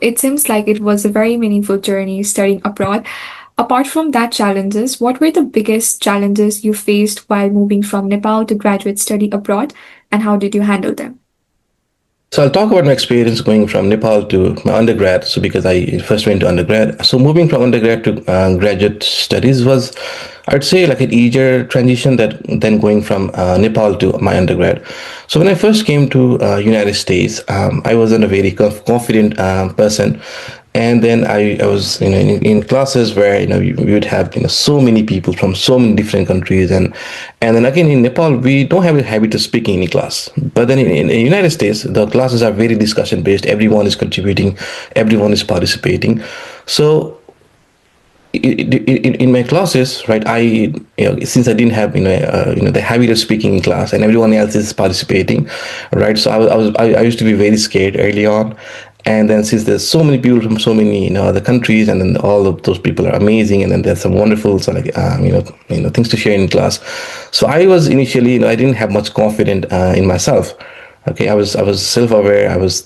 It seems like it was a very meaningful journey studying abroad. Apart from that challenges, what were the biggest challenges you faced while moving from Nepal to graduate study abroad, and how did you handle them? So I'll talk about my experience going from Nepal to my undergrad. So because I first went to undergrad, so moving from undergrad to graduate studies was, I'd say, like an easier transition that than going from Nepal to my undergrad. So when I first came to United States, I wasn't a very confident person, and then I was in classes where we would have so many people from so many different countries, and then again in Nepal we don't have a habit of speaking in class, but then in the United States the classes are very discussion based. Everyone is contributing, everyone is participating. So in my classes, right, since I didn't have the habit of speaking in class and everyone else is participating, right, so I used to be very scared early on. And then since there's so many people from so many other countries, and then all of those people are amazing, and then there's some wonderful, so like things to share in class. So I was initially, I didn't have much confidence in myself. Okay, I was self-aware. I was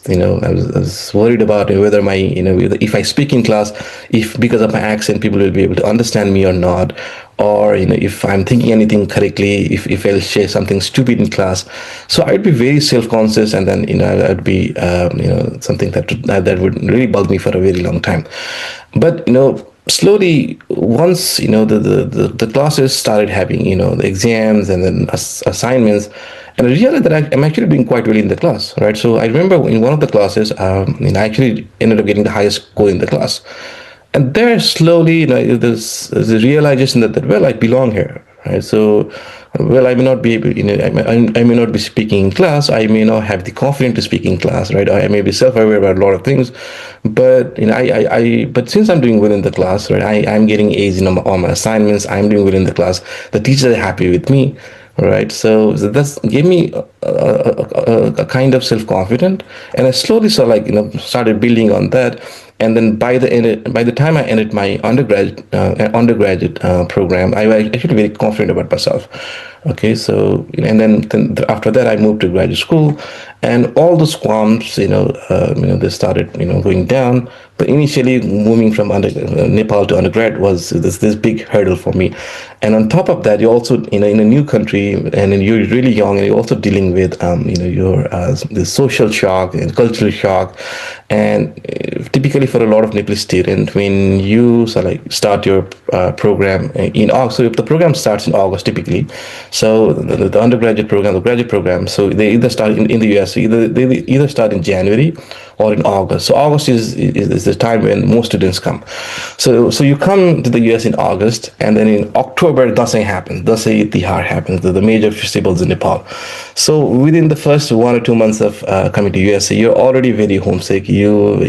worried about whether my whether if I speak in class, if because of my accent people will be able to understand me or not, or if I'm thinking anything correctly, if I'll share something stupid in class. So I'd be very self-conscious, and then I'd be something that would really bug me for a very long time. But slowly, once the classes started having the exams and then assignments, and I realized that I'm actually doing quite well in the class, right? So I remember in one of the classes, I actually ended up getting the highest score in the class. And there slowly, there's a realization that well, I belong here, right? So, well, I may not be able, I may not be speaking in class. I may not have the confidence to speak in class, right? I may be self-aware about a lot of things, but but since I'm doing well in the class, right? I'm getting A's in all my assignments. I'm doing well in the class. The teachers are happy with me, right? So that's gave me a kind of self-confidence, and I slowly started building on that. And then by the time I ended my undergraduate program, I was actually very confident about myself. Okay, so and then after that I moved to graduate school, and all those qualms, they started going down. But initially, moving from Nepal to undergrad was this big hurdle for me. And on top of that, you're also in a new country, and then you're really young, and you're also dealing with your the social shock and cultural shock. And typically for a lot of Nepali students, when you start your program in August, so if the program starts in August typically, so the undergraduate program, the graduate program, so they either start in the US, they either start in January or in August. So August is the time when most students come. So you come to the US in August, and then in October Dasai happens. Dasai Tihar happens, the major festivals in Nepal. So within the first 1 or 2 months of coming to USA, you're already very homesick. You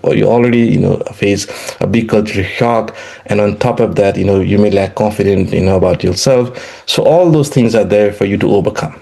already face a big cultural shock, and on top of that, you may lack confidence about yourself. So all those things are there for you to overcome.